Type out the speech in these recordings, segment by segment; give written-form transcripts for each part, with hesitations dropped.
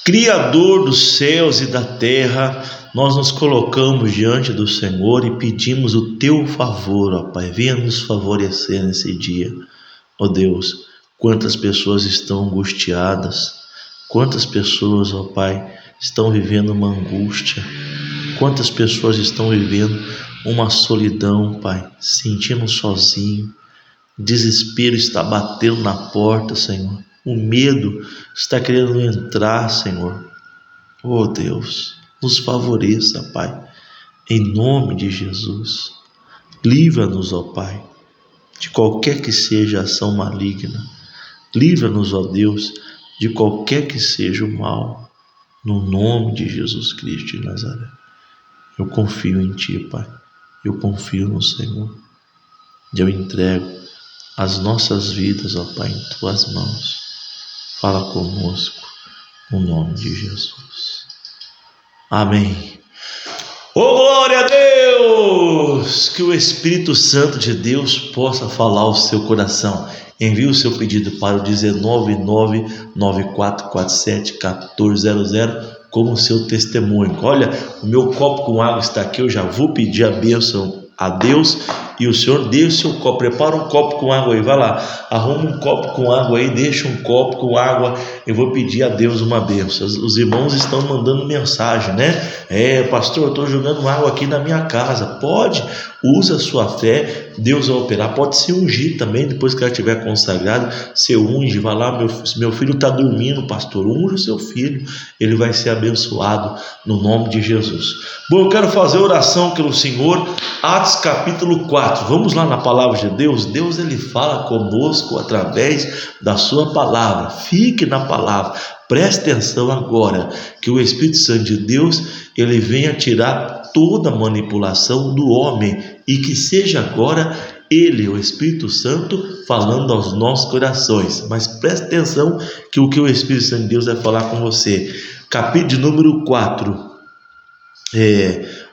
Criador dos céus e da terra, nós nos colocamos diante do Senhor e pedimos o teu favor, ó Pai. Venha nos favorecer nesse dia, ó Deus. Quantas pessoas estão angustiadas, quantas pessoas, ó Pai, estão vivendo uma angústia, quantas pessoas estão vivendo uma solidão, Pai, se sentindo sozinho. Desespero está batendo na porta, Senhor. O medo está querendo entrar, Senhor. Oh Deus, nos favoreça, Pai, em nome de Jesus. Livra-nos, ó Pai, de qualquer que seja a ação maligna. Livra-nos, ó Deus, de qualquer que seja o mal, no nome de Jesus Cristo de Nazaré. Eu confio em Ti, Pai. Eu confio no Senhor. Eu entrego as nossas vidas, ó Pai, em Tuas mãos. Fala conosco, no nome de Jesus. Amém. Oh, glória a Deus! Que o Espírito Santo de Deus possa falar ao seu coração. Envie o seu pedido para o 19994471400 como seu testemunho. Olha, o meu copo com água está aqui, eu já vou pedir a bênção a Deus. E o Senhor dê o seu copo, prepara um copo com água aí, vai lá, arruma um copo com água aí, deixa um copo com água, eu vou pedir a Deus uma bênção. Os irmãos estão mandando mensagem, né? Pastor, eu estou jogando água aqui na minha casa. Pode, usa a sua fé, Deus vai operar. Pode se ungir também, depois que ela estiver consagrada, você unge, vai lá, meu filho está dormindo, pastor, unge o seu filho, ele vai ser abençoado no nome de Jesus. Bom, eu quero fazer oração pelo Senhor. Atos capítulo 4. Vamos lá na palavra de Deus. Deus, ele fala conosco através da sua palavra. Fique na palavra, preste atenção agora, que o Espírito Santo de Deus, ele venha tirar toda a manipulação do homem, e que seja agora ele, o Espírito Santo, falando aos nossos corações. Mas preste atenção que o Espírito Santo de Deus vai falar com você. Capítulo de número 4,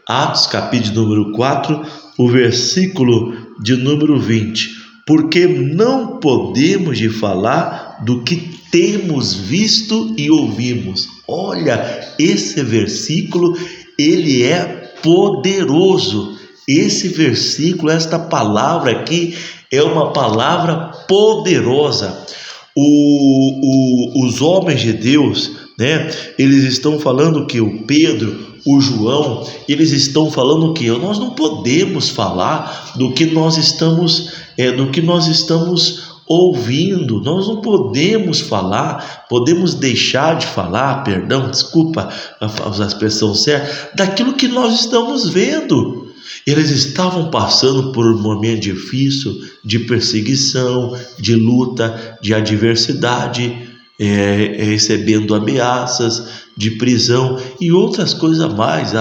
Atos capítulo de número 4, o versículo de número 20. Porque não podemos de falar do que temos visto e ouvimos. Olha, esse versículo, ele é poderoso. Esse versículo, esta palavra aqui é uma palavra poderosa. Os homens de Deus, né? Eles estão falando que o Pedro, o João, eles estão falando que nós não podemos falar do que nós estamos ouvindo. Nós não podemos falar, podemos deixar de falar, desculpa usar a expressão certa, daquilo que nós estamos vendo. Eles estavam passando por um momento difícil de perseguição, de luta, de adversidade, recebendo ameaças de prisão e outras coisas mais,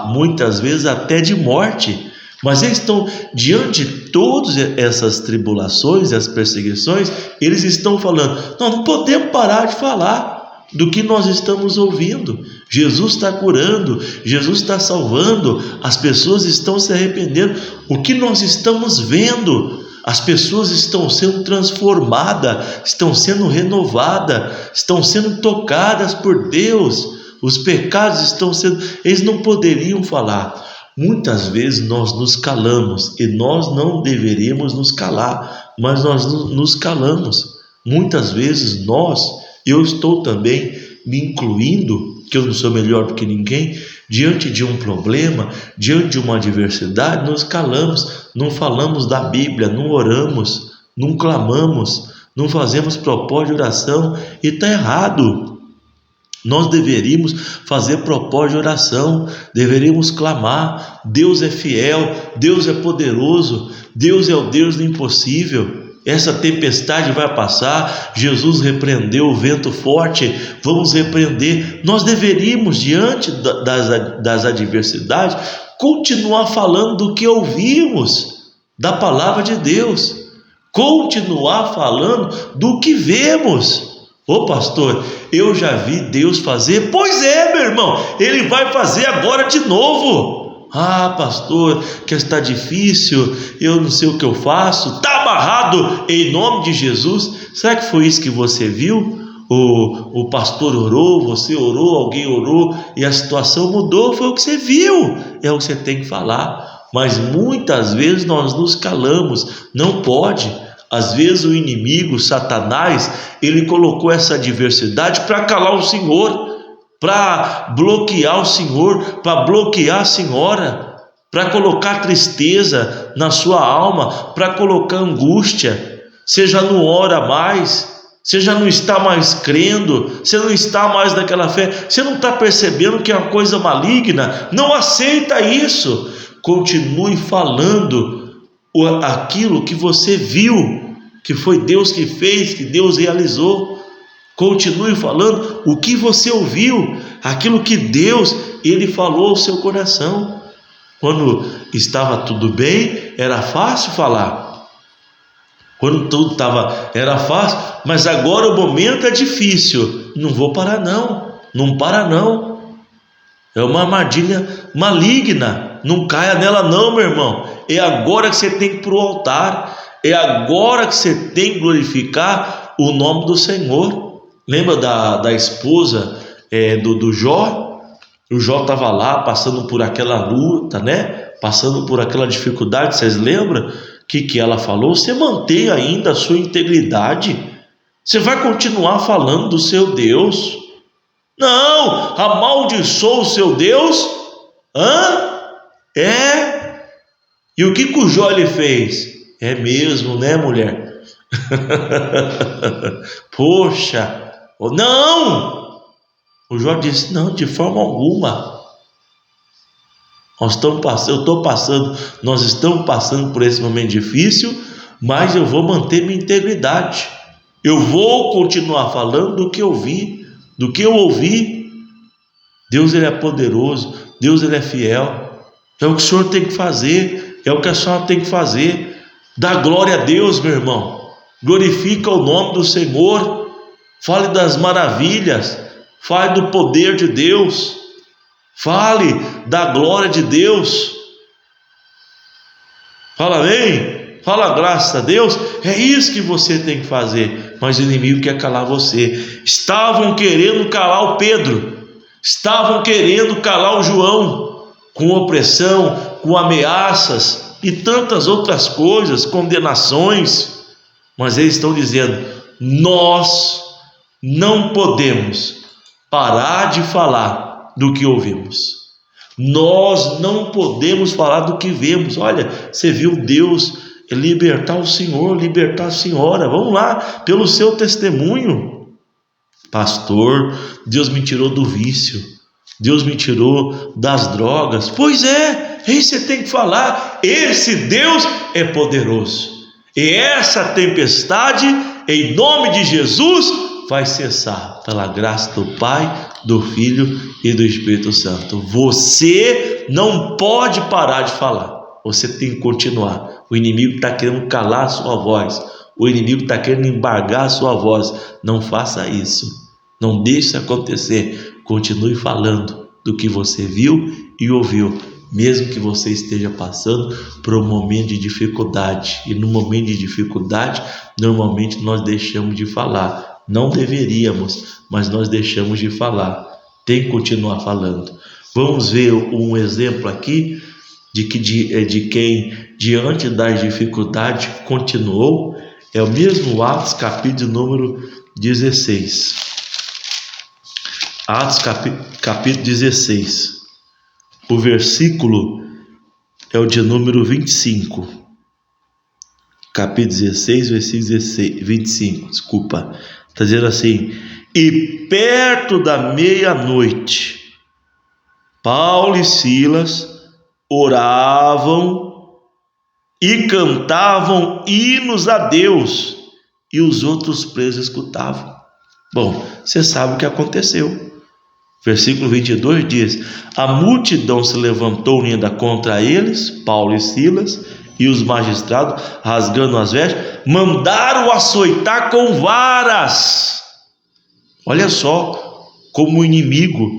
muitas vezes até de morte. Mas eles estão, diante de todas essas tribulações, as perseguições, eles estão falando: não podemos parar de falar do que nós estamos ouvindo. Jesus está curando, Jesus está salvando, as pessoas estão se arrependendo. O que nós estamos vendo? As pessoas estão sendo transformadas, estão sendo renovadas, estão sendo tocadas por Deus. Os pecados estão sendo... Eles não poderiam falar. Muitas vezes nós nos calamos, e nós não deveríamos nos calar, mas nós nos calamos. Muitas vezes eu estou também me incluindo, que eu não sou melhor do que ninguém, diante de um problema, diante de uma adversidade, nos calamos, não falamos da Bíblia, não oramos, não clamamos, não fazemos propósito de oração, e está errado. Nós deveríamos fazer propósito de oração, deveríamos clamar. Deus é fiel, Deus é poderoso, Deus é o Deus do impossível. Essa tempestade vai passar. Jesus repreendeu o vento forte, vamos repreender. Nós deveríamos, diante das adversidades, continuar falando do que ouvimos, da palavra de Deus, continuar falando do que vemos. Ô pastor, eu já vi Deus fazer. Pois é, meu irmão, Ele vai fazer agora de novo. Ah, pastor, que está difícil, eu não sei o que eu faço. Está amarrado em nome de Jesus. Será que foi isso que você viu? o pastor orou, você orou, alguém orou e a situação mudou, foi o que você viu, é o que você tem que falar. Mas muitas vezes nós nos calamos, não pode. Às vezes o inimigo, Satanás, ele colocou essa adversidade para calar o Senhor, para bloquear o Senhor, para bloquear a senhora, para colocar tristeza na sua alma, para colocar angústia. Você já não ora mais, você já não está mais crendo, você não está mais naquela fé, você não está percebendo que é uma coisa maligna. Não aceita isso. Continue falando aquilo que você viu, que foi Deus que fez, que Deus realizou. Continue falando o que você ouviu, aquilo que Deus, ele falou ao seu coração. Quando estava tudo bem, era fácil falar. Quando tudo era fácil, mas agora o momento é difícil. Não vou parar não, não para não. É uma armadilha maligna, não caia nela não, meu irmão. É agora que você tem que ir para o altar, é agora que você tem que glorificar o nome do Senhor. Lembra da esposa do Jó? O Jó estava lá passando por aquela luta, né? Passando por aquela dificuldade. Vocês lembram? O que ela falou? Você mantém ainda a sua integridade? Você vai continuar falando do seu Deus? Não, amaldiçoou o seu Deus? E o que o Jó ele fez? É mesmo, né, mulher? Poxa, não! O Jó disse: não, de forma alguma. Nós estamos passando por esse momento difícil, mas eu vou manter minha integridade. Eu vou continuar falando do que eu vi, do que eu ouvi. Deus, ele é poderoso, Deus, ele é fiel. É o que o senhor tem que fazer, é o que a senhora tem que fazer. Dá glória a Deus, meu irmão. Glorifica o nome do Senhor. Fale das maravilhas, fale do poder de Deus, fale da glória de Deus. Fala bem, fala graças a Deus. É isso que você tem que fazer. Mas o inimigo quer calar você. Estavam querendo calar o Pedro, estavam querendo calar o João, com opressão, com ameaças e tantas outras coisas, condenações. Mas eles estão dizendo: nós não podemos parar de falar do que ouvimos. Nós não podemos falar do que vemos. Olha, você viu Deus libertar o senhor, libertar a senhora. Vamos lá, pelo seu testemunho. Pastor, Deus me tirou do vício, Deus me tirou das drogas. Pois é isso você tem que falar. Esse Deus é poderoso. E essa tempestade, em nome de Jesus, vai cessar pela graça do Pai, do Filho e do Espírito Santo. Você não pode parar de falar. Você tem que continuar. O inimigo está querendo calar a sua voz. O inimigo está querendo embargar a sua voz. Não faça isso. Não deixe isso acontecer. Continue falando do que você viu e ouviu, mesmo que você esteja passando por um momento de dificuldade. E no momento de dificuldade, normalmente nós deixamos de falar. Não deveríamos, mas nós deixamos de falar. Tem que continuar falando. Vamos ver um exemplo aqui de quem diante das dificuldades continuou. É o mesmo Atos capítulo número 16. Atos capítulo 16. O versículo é o de número 25. Capítulo 16, versículo 25. Desculpa. Está dizendo assim: e perto da meia-noite, Paulo e Silas oravam e cantavam hinos a Deus, e os outros presos escutavam. Bom, você sabe o que aconteceu. Versículo 22 diz: a multidão se levantou unida contra eles, Paulo e Silas, e os magistrados, rasgando as vestes, mandaram açoitar com varas. Olha só como o inimigo,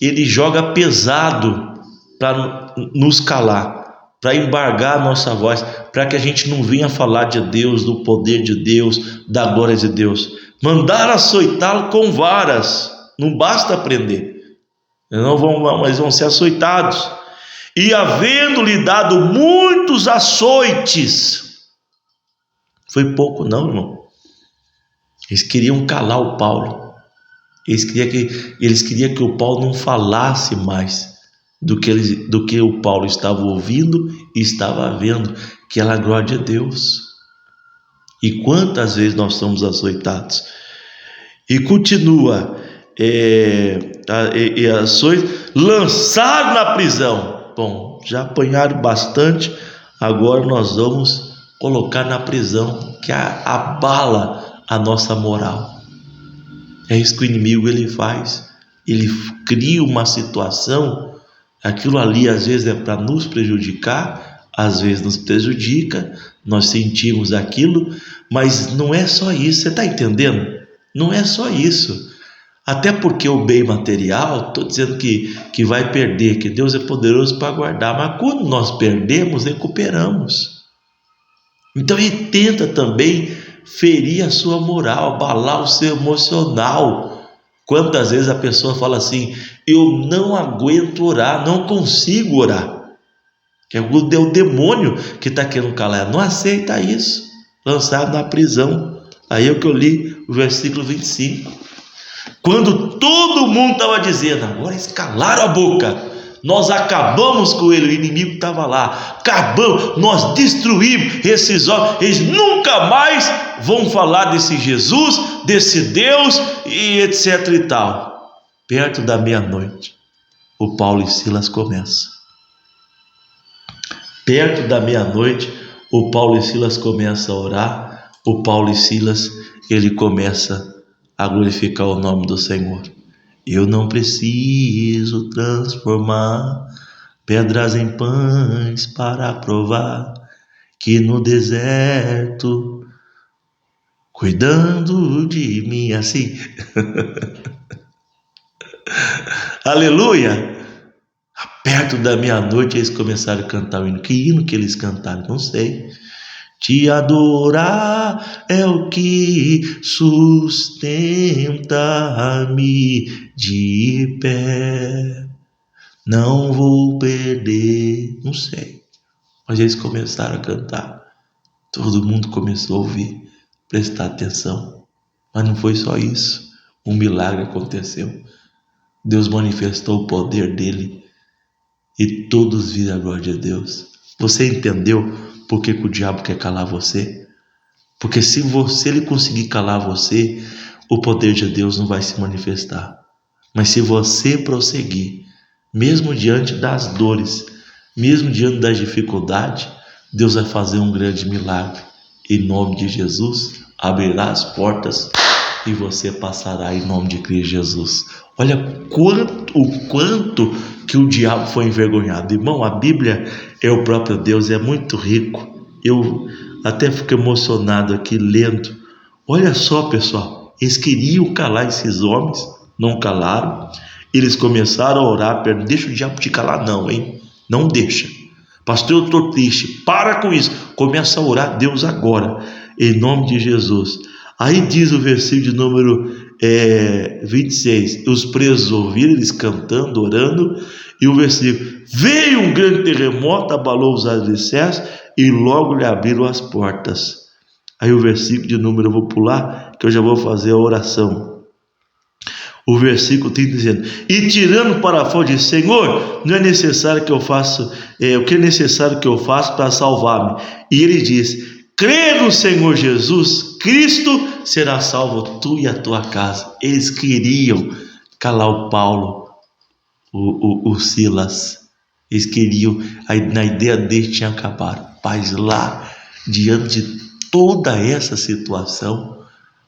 ele joga pesado para nos calar, para embargar a nossa voz, para que a gente não venha falar de Deus, do poder de Deus, da glória de Deus. Mandaram açoitá-lo com varas, não basta prender, mas vão ser açoitados. E havendo-lhe dado muitos açoites, foi pouco não, irmão. Eles queriam calar o Paulo. Eles queriam que o Paulo não falasse mais do que o Paulo estava ouvindo e estava vendo, que era a glória de Deus. E quantas vezes nós somos açoitados? E continua, açoites, lançaram na prisão. Bom, já apanharam bastante, agora nós vamos colocar na prisão, que abala a nossa moral. É isso que o inimigo ele faz. Ele cria uma situação, aquilo ali às vezes é para nos prejudicar, às vezes nos prejudica, nós sentimos aquilo, mas não é só isso, você está entendendo? Não é só isso. Até porque o bem material, estou dizendo que vai perder, que Deus é poderoso para guardar, mas quando nós perdemos, recuperamos. Então ele tenta também ferir a sua moral, abalar o seu emocional. Quantas vezes a pessoa fala assim: eu não aguento orar, não consigo orar, que é o demônio que está querendo calar. Não aceita isso, lançado na prisão. Aí é o que eu li o versículo 25. Quando todo mundo estava dizendo: agora eles calaram a boca, nós acabamos com ele, o inimigo estava lá, acabamos, nós destruímos esses homens, eles nunca mais vão falar desse Jesus, desse Deus e etc e tal. Perto da meia-noite, o Paulo e Silas começam. Perto da meia-noite, o Paulo e Silas começam a orar. O Paulo e Silas, ele começa a glorificar o nome do Senhor. Eu não preciso transformar pedras em pães para provar que no deserto, cuidando de mim, assim. Aleluia! Perto da meia-noite eles começaram a cantar o hino. Que hino que eles cantaram? Não sei. Te adorar é o que sustenta-me de pé. Não vou perder. Não sei. Mas eles começaram a cantar. Todo mundo começou a ouvir, prestar atenção. Mas não foi só isso. Um milagre aconteceu. Deus manifestou o poder dele e todos viram a glória de Deus. Você entendeu por que o diabo quer calar você? Porque se ele conseguir calar você, o poder de Deus não vai se manifestar. Mas se você prosseguir, mesmo diante das dores, mesmo diante das dificuldades, Deus vai fazer um grande milagre. Em nome de Jesus, abrirá as portas e você passará em nome de Cristo Jesus. Olha o quanto que o diabo foi envergonhado. Irmão, a Bíblia é o próprio Deus, é muito rico. Eu até fico emocionado aqui lendo. Olha só, pessoal, eles queriam calar esses homens, não calaram. Eles começaram a orar, deixa o diabo te calar não, hein? Não deixa. Pastor, eu estou triste, para com isso. Começa a orar a Deus agora, em nome de Jesus. Aí diz o versículo de número 26, os presos ouviram eles cantando, orando, e o versículo: veio um grande terremoto, abalou os alicerces e logo lhe abriram as portas. Aí o versículo de número, eu vou pular, que eu já vou fazer a oração. O versículo 30 dizendo: e tirando para fora, diz: Senhor, não é necessário que eu faça, o que é necessário que eu faça para salvar-me? E ele diz: crê no Senhor Jesus Cristo, será salvo tu e a tua casa. Eles queriam calar o Paulo, o Silas. Eles queriam, na ideia deles tinha acabado. Mas lá, diante de toda essa situação,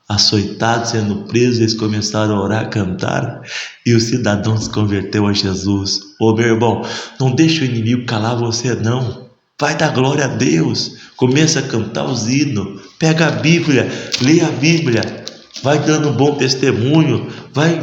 açoitados, sendo presos, eles começaram a orar, cantar, e o cidadão se converteu a Jesus. Ô meu irmão, não deixa o inimigo calar você não. Vai dar glória a Deus. Começa a cantar os hinos. Pega a Bíblia, lê a Bíblia. Vai dando um bom testemunho. Vai,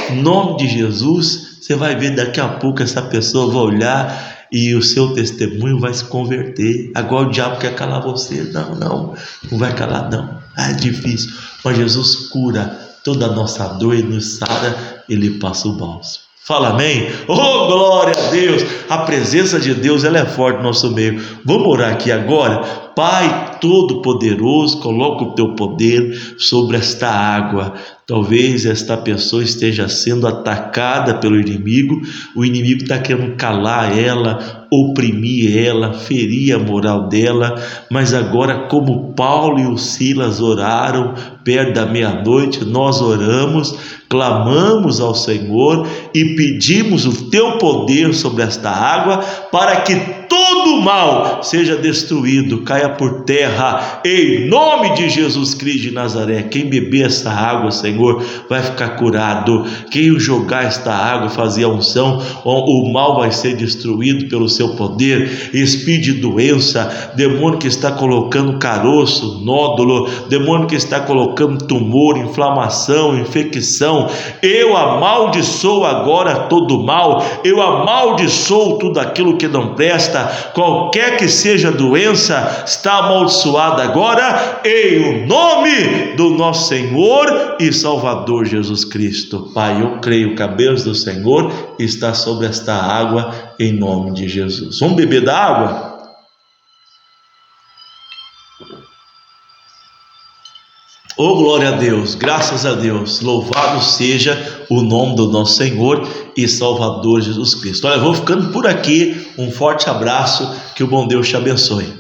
em nome de Jesus. Você vai ver daqui a pouco essa pessoa vai olhar e o seu testemunho vai se converter. Agora o diabo quer calar você. Não vai calar não. É difícil, mas Jesus cura toda a nossa dor e nos sara, Ele passa o bálsamo. Fala amém? Oh, glória a Deus! A presença de Deus, ela é forte no nosso meio. Vamos orar aqui agora. Pai Todo-Poderoso, coloca o teu poder sobre esta água. Talvez esta pessoa esteja sendo atacada pelo inimigo. O inimigo está querendo calar ela, oprimir ela, ferir a moral dela. Mas agora, como Paulo e o Silas oraram perto da meia-noite, nós oramos, clamamos ao Senhor e pedimos o teu poder sobre esta água, para que todo o mal seja destruído, caia por terra, em nome de Jesus Cristo de Nazaré. Quem beber essa água, Senhor, vai ficar curado. Quem jogar esta água, fazer a unção, o mal vai ser destruído pelo seu poder. Espírito de doença, demônio que está colocando caroço, nódulo, demônio que está colocando tumor, inflamação, infecção, eu amaldiçoo agora todo mal, eu amaldiçoo tudo aquilo que não presta. Qualquer que seja a doença, está amaldiçoada agora, em o nome do nosso Senhor e Salvador Jesus Cristo. Pai, eu creio que a bênção do Senhor está sobre esta água, em nome de Jesus. Vamos beber da água? Oh, glória a Deus, graças a Deus, louvado seja o nome do nosso Senhor e Salvador Jesus Cristo. Olha, eu vou ficando por aqui, um forte abraço, que o bom Deus te abençoe.